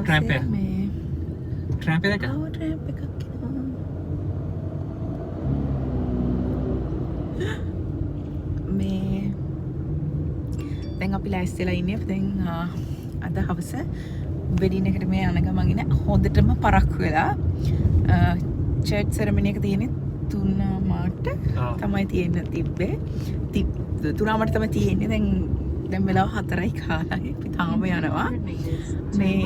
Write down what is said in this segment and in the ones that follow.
ට්‍රැම්ප් එක. මේ ට්‍රැම්ප් එක. ආව ට්‍රැම්ප් එකක් එනවා. මේ දැන් අපි ලෑස්තිලා ඉන්නේ. දැන් අද හවස වෙඩින් එකට මේ යන ගමන් ඉන්නේ. හොඳටම පරක්කු වෙලා චර්ච් සෙරමනි එක තියෙන්නේ 3 මාට තමයි තියෙන්න තිබ්බේ. 3 මාට තමයි තියෙන්නේ. දැන් වෙලාව 4යි කාලයි. අපි තාම යනවා. මේ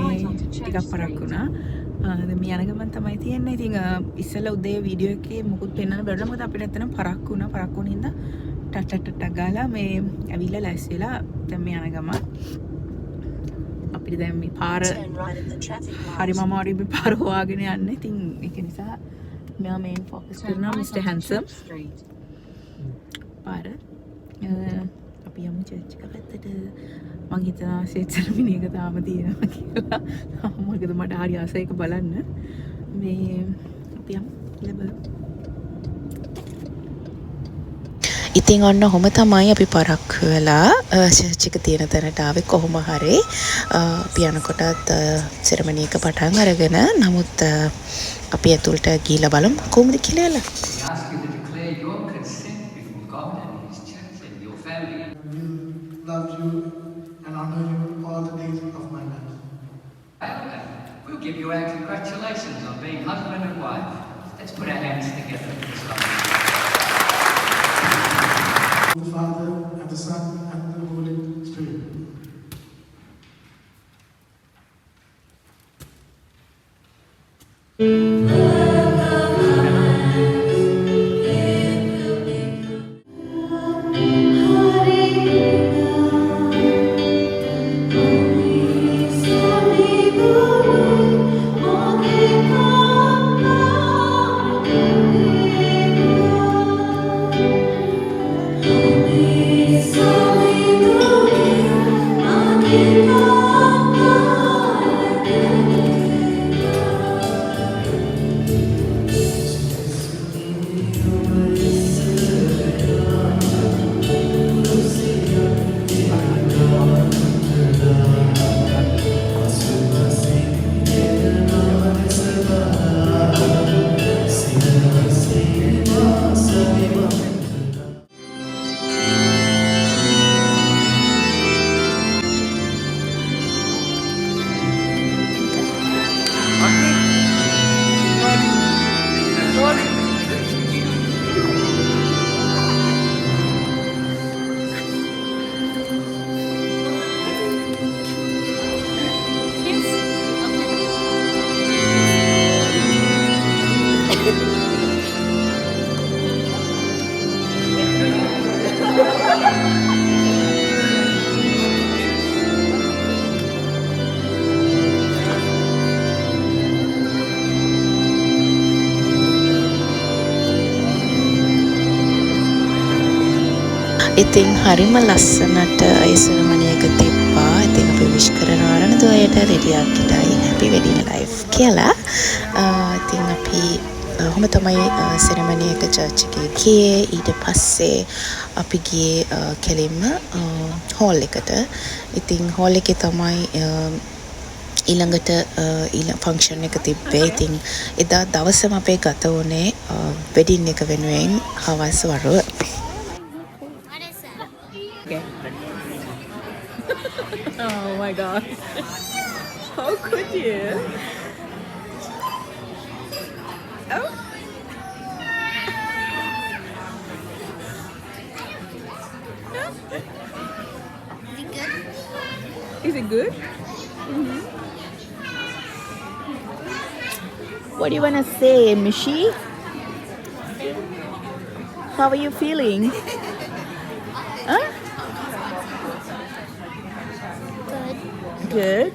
ටිකක් පරක්කු වුණා. දැන් මේ යන ගමන් තමයි තියෙන්නේ. ඉතින් ඉස්සෙල්ලා උදේ වීඩියෝ එකේ මුකුත් පෙන්වන්න බැරිලා මොකද අපිට ඇත්තටම පරක්කු වුණා. පරක්කු වුණ හින්දා ටටටට ගාලා මේ ඇවිල්ලා ලෑස්තිලා දැන් මේ යන ගමන් අපිට දැන් මේ පාර හරිම අමාරුයි මේ පාර හොයාගෙන යන්න. ඉතින් ඒක නිසා මෙයා මේන් ફોකස් කරනවා මිස්ටර් හැන්සම් පාර අපි යමු චර්ච් එක පැත්තට. මං හිතනවා සෙරමනි එක තාම තියෙනවා කියලා. මොකද මට හරි ආසයි ඒක බලන්න. මේ අපි යමු ලැබෙමු. ඉතින් ඔන්න ඔහොම තමයි අපි පරක්කු වෙලා චර්ච් එක තියෙන තැනට ආවේ. කොහොම හරි අපි යනකොටත් සෙරමනි එක පටන් අරගෙන නමුත් අපි ඇතුළට ගිහිල්ලා බලමු කොහොමද කියලා. Love you and honor you all the days of my life. We'll give you our congratulations on being husband and wife. Let's put our hands together for this love. The Father and the Son and the Holy Spirit. ඉතින් හරිම ලස්සනට ඒ සෙරමනි එක තිබ්බා. ඉතින් අපි විශ් කරනවා රණදු අයට රෙඩියක් හිටයි හැපි wedding life කියලා. ඉතින් අපි ඔහොම තමයි සෙරමනි එක චර්ච් එකේ ගියේ. ඊට පස්සේ අපි ගියේ කෙලින්ම හෝල් එකට. ඉතින් හෝල් එකේ තමයි ඊළඟට ෆන්ක්ෂන් එක තිබ්බේ. ඉතින් එදා දවසම අපේ ගත වුණේ වෙඩින් එක වෙනුවෙන් හවස් වරුව. Okay. Oh my god. How could you? Oh. Is it good? Mm-hmm. What do you want to say, Mishi? How are you feeling? Huh? Good.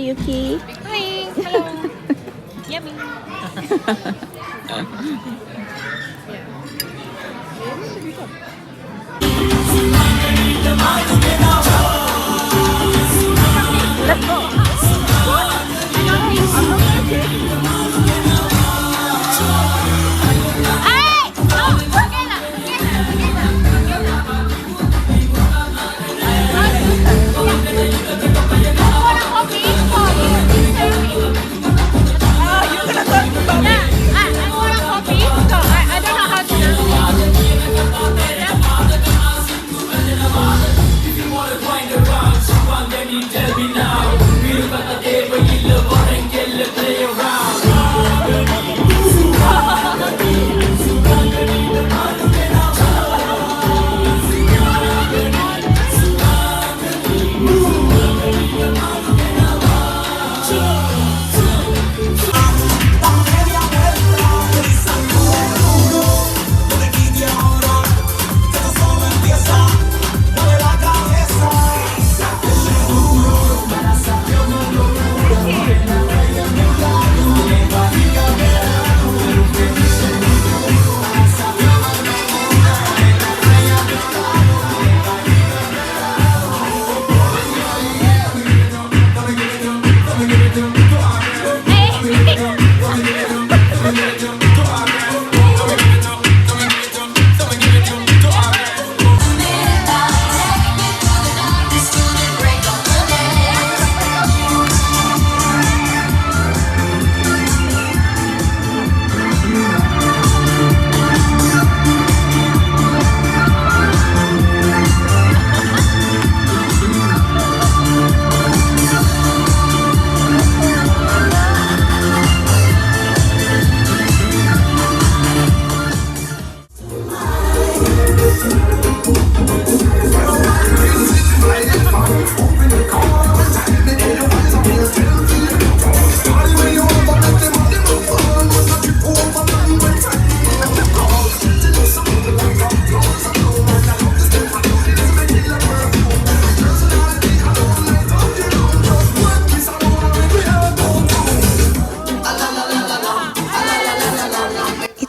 Yuki. Hi. Hello. Yummy. Let's go.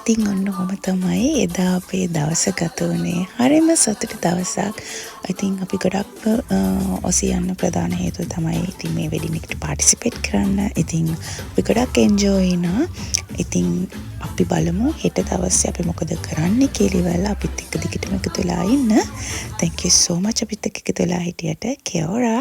ඉතින් ඔන්න ඔහොම තමයි එදා අපේ දවස ගත වුණේ. හරිම සතුටු දවසක්. ඉතින් අපි ගොඩක් ඔසියන්න ප්‍රධාන හේතුව තමයි ඉතින් මේ වෙඩින් එකට පාටිසිපේට් කරන්න. ඉතින් අපි ගොඩක් එන්ජොයි වුණා. ඉතින් අපි බලමු හෙට දවසේ අපි මොකද කරන්න කියලා අපිත් එක්ක දිගටම එකතු වෙලා ඉන්න. Thank you so much අපිත් එක්ක එකතු වෙලා හිටියට. Kia ora.